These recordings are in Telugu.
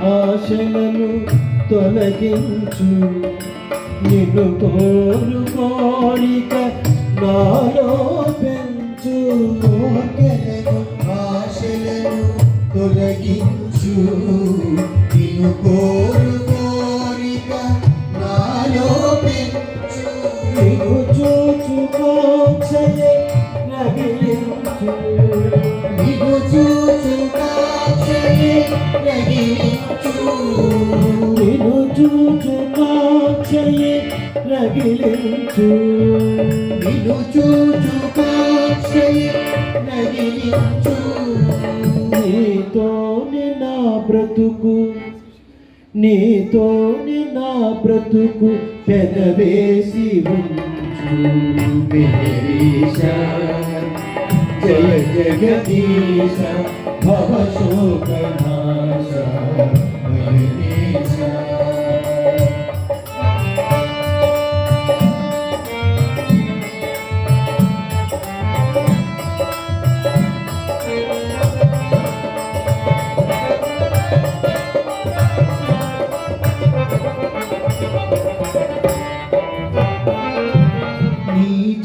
ఆశలను తొలగించు నిన్ను కోరు కోరిక నాలో పెంచు ఆశలను తొలగించు నిన్ను కోరు కోరిక నాలో పెంచు నిన్ను చూచుకోక్షయ రగిలించు నిన్ను చూచుకోక్షయ రగిలించు నిన్ను చూచుకోక్షయ రగిలించు నిన్ను చూచుకోక్షయ రగిలించు నీతోనే నా బ్రతుకు నీతోనే నా బ్రతుకు పెదవేసి ఉంచు మేరీశ జయ జగదీశ భవశోకనాశ మేరీశ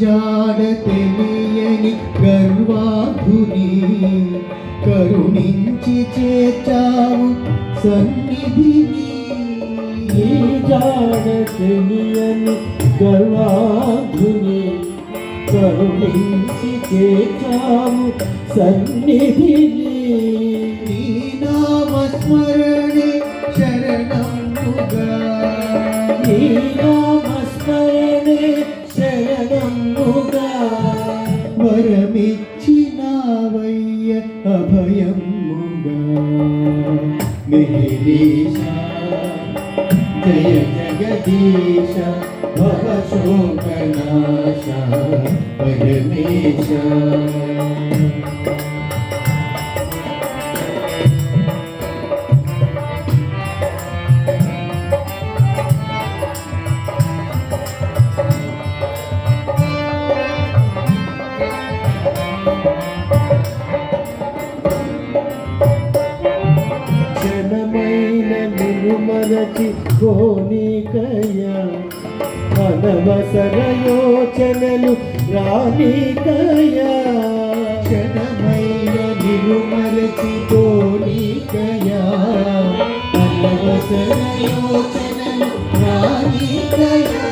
జాడ తెలియని గర్వాధుని కరుణించి చేర్చావు సన్నిధిని నీ జాడ తెలియని గర్వాధుని కరుణించి చేర్చావు సన్నిధిని నీ నామస్మరణే శరణముగా నీ నామస్మరణే శరణముగా వరమిచ్చినావయ్య అభయముగా మేరీశ జయ జగదీశ భవశోకనాశ పరమేశ క్షణమైన నిన్ను మరచి కోనికయా అనవసర యోచనలు రానికయా క్షణమైన నిన్ను మరచిపోనికయా అనవసర యోచనలు రానికయా